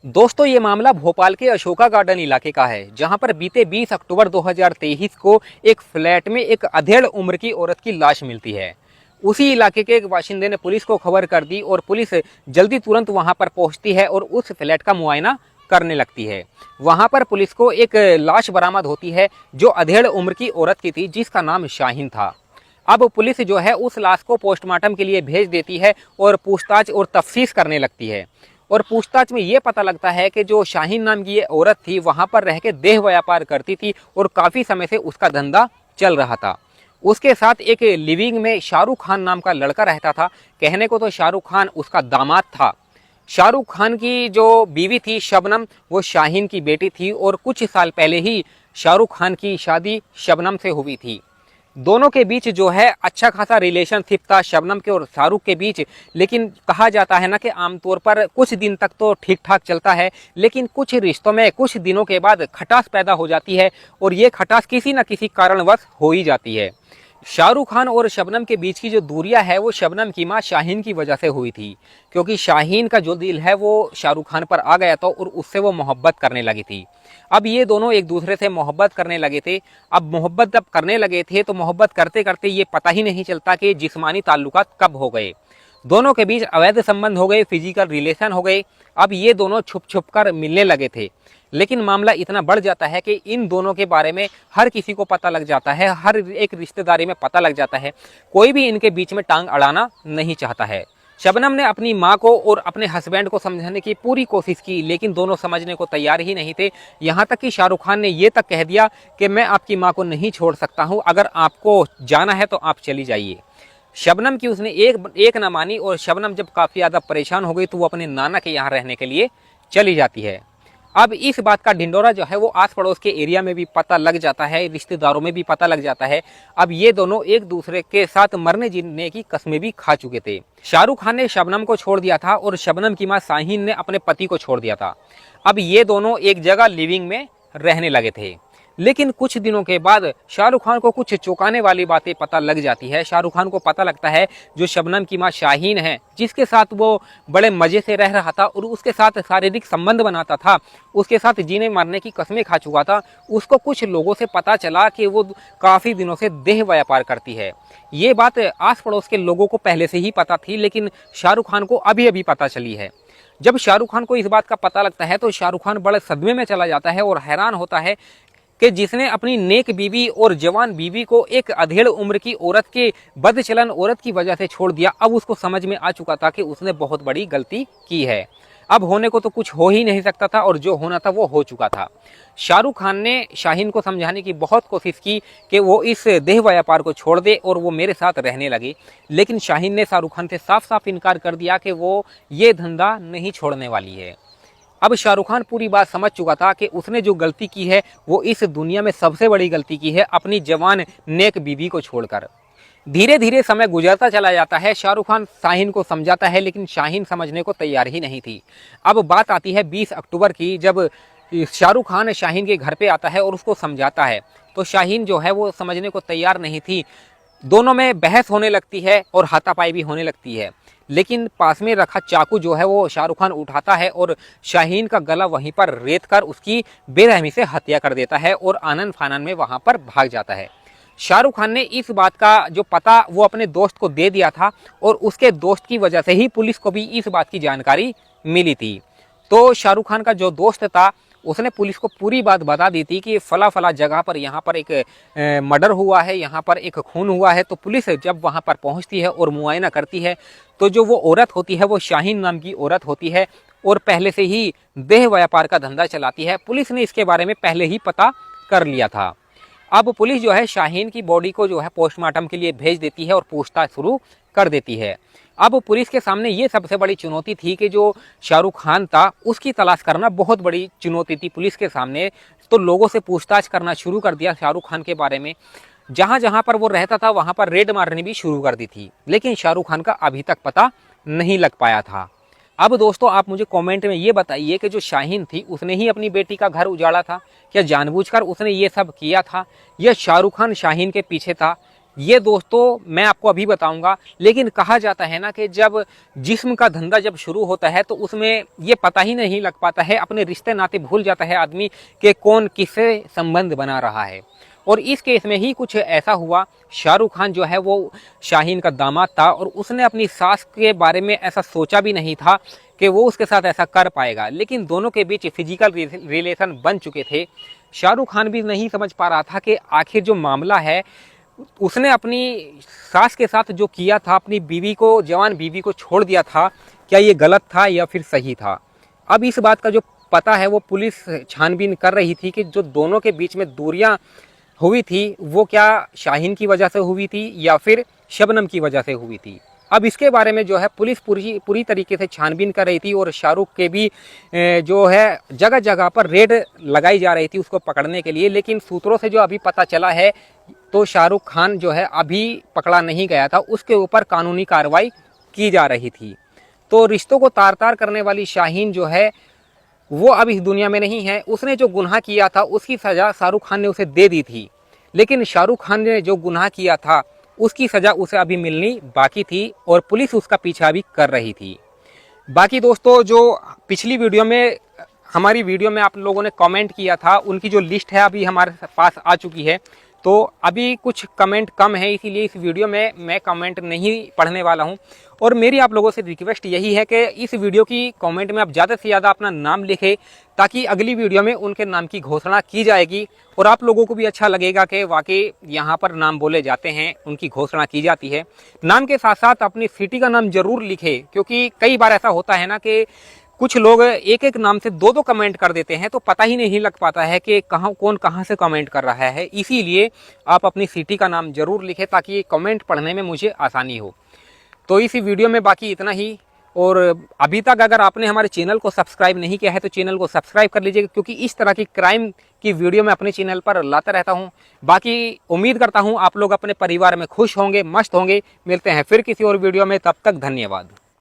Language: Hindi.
दोस्तों ये मामला भोपाल के अशोका गार्डन इलाके का है, जहां पर बीते 20 अक्टूबर 2023 को एक फ्लैट में एक अधेड़ उम्र की औरत की लाश मिलती है। उसी इलाके के एक बाशिंदे ने पुलिस को खबर कर दी और पुलिस जल्दी तुरंत वहां पर पहुंचती है और उस फ्लैट का मुआयना करने लगती है। वहां पर पुलिस को एक लाश बरामद होती है जो अधेड़ उम्र की औरत की थी, जिसका नाम शाहीन था। अब पुलिस जो है उस लाश को पोस्टमार्टम के लिए भेज देती है और पूछताछ और तफ्तीश करने लगती है। और पूछताछ में ये पता लगता है कि जो शाहीन नाम की ये औरत थी वहां पर रह के देह व्यापार करती थी और काफ़ी समय से उसका धंधा चल रहा था। उसके साथ एक लिविंग में शाहरुख खान नाम का लड़का रहता था। कहने को तो शाहरुख खान उसका दामाद था। शाहरुख खान की जो बीवी थी शबनम, वो शाहीन की बेटी थी और कुछ साल पहले ही शाहरुख खान की शादी शबनम से हुई थी। दोनों के बीच जो है अच्छा खासा रिलेशनशिप था शबनम के और शाहरुख के बीच। लेकिन कहा जाता है ना कि आमतौर पर कुछ दिन तक तो ठीक ठाक चलता है, लेकिन कुछ रिश्तों में कुछ दिनों के बाद खटास पैदा हो जाती है और ये खटास किसी न किसी कारणवश हो ही जाती है। शाहरुख खान और शबनम के बीच की जो दूरियां है वो शबनम की मां शाहीन की वजह से हुई थी, क्योंकि शाहीन का जो दिल है वो शाहरुख खान पर आ गया था और उससे वो मोहब्बत करने लगी थी। अब ये दोनों एक दूसरे से मोहब्बत करने लगे थे। अब मोहब्बत जब करने लगे थे तो मोहब्बत करते करते ये पता ही नहीं चलता कि जिस्मानी ताल्लुकात कब हो गए। दोनों के बीच अवैध संबंध हो गए, फिजिकल रिलेशन हो गए। अब ये दोनों छुप छुप कर मिलने लगे थे। लेकिन मामला इतना बढ़ जाता है कि इन दोनों के बारे में हर किसी को पता लग जाता है, हर एक रिश्तेदारी में पता लग जाता है। कोई भी इनके बीच में टांग अड़ाना नहीं चाहता है। शबनम ने अपनी माँ को और अपने हस्बैंड को समझाने की पूरी कोशिश की, लेकिन दोनों समझने को तैयार ही नहीं थे। यहाँ तक कि शाहरुख खान ने ये तक कह दिया कि मैं आपकी माँ को नहीं छोड़ सकता हूँ, अगर आपको जाना है तो आप चली जाइए। शबनम की उसने एक ना मानी और शबनम जब काफ़ी ज़्यादा परेशान हो गई तो वो अपने नाना के यहाँ रहने के लिए चली जाती है। अब इस बात का ढिंडोरा जो है वो आस पड़ोस के एरिया में भी पता लग जाता है, रिश्तेदारों में भी पता लग जाता है। अब ये दोनों एक दूसरे के साथ मरने जीने की कस्में भी खा चुके थे। शाहरुख खान ने शबनम को छोड़ दिया था और शबनम की मां शाहीन ने अपने पति को छोड़ दिया था। अब ये दोनों एक जगह लिविंग में रहने लगे थे। लेकिन कुछ दिनों के बाद शाहरुख खान को कुछ चौंकाने वाली बातें पता लग जाती है। शाहरुख खान को पता लगता है जो शबनम की मां शाहीन है, जिसके साथ वो बड़े मजे से रह रहा था और उसके साथ शारीरिक संबंध बनाता था, उसके साथ जीने मरने की कस्में खा चुका था, उसको कुछ लोगों से पता चला कि वो काफ़ी दिनों से देह व्यापार करती है। ये बात आस पड़ोस के लोगों को पहले से ही पता थी, लेकिन शाहरुख खान को अभी अभी पता चली है। जब शाहरुख खान को इस बात का पता लगता है तो शाहरुख खान बड़े सदमे में चला जाता है और हैरान होता है कि जिसने अपनी नेक बीवी और जवान बीवी को एक अधेड़ उम्र की औरत के बदचलन औरत की वजह से छोड़ दिया। अब उसको समझ में आ चुका था कि उसने बहुत बड़ी गलती की है। अब होने को तो कुछ हो ही नहीं सकता था और जो होना था वो हो चुका था। शाहरुख खान ने शाहीन को समझाने की बहुत कोशिश की कि वो इस देह व्यापार को छोड़ दे और वो मेरे साथ रहने लगे, लेकिन शाहीन ने शाहरुख खान से साफ साफ इनकार कर दिया कि वो ये धंधा नहीं छोड़ने वाली है। अब शाहरुख खान पूरी बात समझ चुका था कि उसने जो गलती की है वो इस दुनिया में सबसे बड़ी गलती की है, अपनी जवान नेक बीवी को छोड़कर। धीरे धीरे समय गुजरता चला जाता है। शाहरुख खान शाहीन को समझाता है, लेकिन शाहीन समझने को तैयार ही नहीं थी। अब बात आती है 20 अक्टूबर की, जब शाहरुख खान शाहीन के घर पे आता है और उसको समझाता है तो शाहीन जो है वो समझने को तैयार नहीं थी। दोनों में बहस होने लगती है और हाथापाई भी होने लगती है। लेकिन पास में रखा चाकू जो है वो शाहरुख खान उठाता है और शाहीन का गला वहीं पर रेत कर उसकी बेरहमी से हत्या कर देता है और आनन फानन में वहां पर भाग जाता है। शाहरुख खान ने इस बात का जो पता वो अपने दोस्त को दे दिया था और उसके दोस्त की वजह से ही पुलिस को भी इस बात की जानकारी मिली थी। तो शाहरुख खान का जो दोस्त था उसने पुलिस को पूरी बात बता दी थी कि फला फला जगह पर यहाँ पर एक मर्डर हुआ है, यहाँ पर एक खून हुआ है। तो पुलिस जब वहाँ पर पहुँचती है और मुआयना करती है तो जो वो औरत होती है वो शाहीन नाम की औरत होती है और पहले से ही देह व्यापार का धंधा चलाती है। पुलिस ने इसके बारे में पहले ही पता कर लिया था। अब पुलिस जो है शाहीन की बॉडी को जो है पोस्टमार्टम के लिए भेज देती है और पूछताछ शुरू कर देती है। अब पुलिस के सामने ये सबसे बड़ी चुनौती थी कि जो शाहरुख खान था उसकी तलाश करना बहुत बड़ी चुनौती थी पुलिस के सामने। तो लोगों से पूछताछ करना शुरू कर दिया शाहरुख खान के बारे में। जहाँ जहाँ पर वो रहता था वहाँ पर रेड मारनी भी शुरू कर दी थी, लेकिन शाहरुख खान का अभी तक पता नहीं लग पाया था। अब दोस्तों आप मुझे कमेंट में ये बताइए कि जो शाहीन थी उसने ही अपनी बेटी का घर उजाड़ा था, क्या जानबूझकर उसने ये सब किया था, या शाहरुख खान शाहीन के पीछे था? ये दोस्तों मैं आपको अभी बताऊंगा। लेकिन कहा जाता है ना कि जब जिस्म का धंधा जब शुरू होता है तो उसमें ये पता ही नहीं लग पाता है, अपने रिश्ते नाते भूल जाता है आदमी कि कौन किससे संबंध बना रहा है। और इस केस में ही कुछ ऐसा हुआ। शाहरुख खान जो है वो शाहीन का दामाद था और उसने अपनी सास के बारे में ऐसा सोचा भी नहीं था कि वो उसके साथ ऐसा कर पाएगा, लेकिन दोनों के बीच फिजिकल रिलेशन बन चुके थे। शाहरुख खान भी नहीं समझ पा रहा था कि आखिर जो मामला है, उसने अपनी सास के साथ जो किया था, अपनी बीवी को, जवान बीवी को छोड़ दिया था, क्या ये गलत था या फिर सही था। अब इस बात का जो पता है वो पुलिस छानबीन कर रही थी कि जो दोनों के बीच में दूरियां हुई थी वो क्या शाहीन की वजह से हुई थी या फिर शबनम की वजह से हुई थी। अब इसके बारे में जो है पुलिस पूरी तरीके से छानबीन कर रही थी और शाहरुख के भी जो है जगह जगह पर रेड लगाई जा रही थी उसको पकड़ने के लिए। लेकिन सूत्रों से जो अभी पता चला है तो शाहरुख खान जो है अभी पकड़ा नहीं गया था, उसके ऊपर कानूनी कार्रवाई की जा रही थी। तो रिश्तों को तार तार करने वाली शाहीन जो है वो अब इस दुनिया में नहीं है। उसने जो गुनाह किया था उसकी सज़ा शाहरुख खान ने उसे दे दी थी, लेकिन शाहरुख खान ने जो गुनाह किया था उसकी सज़ा उसे अभी मिलनी बाकी थी और पुलिस उसका पीछा भी कर रही थी। बाकी दोस्तों जो पिछली वीडियो में, हमारी वीडियो में आप लोगों ने कमेंट किया था, उनकी जो लिस्ट है अभी हमारे पास आ चुकी है। तो अभी कुछ कमेंट कम है, इसीलिए इस वीडियो में मैं कमेंट नहीं पढ़ने वाला हूं। और मेरी आप लोगों से रिक्वेस्ट यही है कि इस वीडियो की कमेंट में आप ज़्यादा से ज़्यादा अपना नाम लिखें, ताकि अगली वीडियो में उनके नाम की घोषणा की जाएगी और आप लोगों को भी अच्छा लगेगा कि वाकई यहाँ पर नाम बोले जाते हैं, उनकी घोषणा की जाती है। नाम के साथ साथ अपनी सिटी का नाम जरूर लिखें, क्योंकि कई बार ऐसा होता है ना कि कुछ लोग एक एक नाम से दो दो कमेंट कर देते हैं, तो पता ही नहीं लग पाता है कि कौन कहाँ से कमेंट कर रहा है। इसीलिए आप अपनी सिटी का नाम जरूर लिखें ताकि कमेंट पढ़ने में मुझे आसानी हो। तो इस वीडियो में बाकी इतना ही। और अभी तक अगर आपने हमारे चैनल को सब्सक्राइब नहीं किया है तो चैनल को सब्सक्राइब कर लीजिएगा, क्योंकि इस तरह की क्राइम की वीडियो मैं अपने चैनल पर लाता रहता हूं। बाकी उम्मीद करता हूं आप लोग अपने परिवार में खुश होंगे, मस्त होंगे। मिलते हैं फिर किसी और वीडियो में, तब तक धन्यवाद।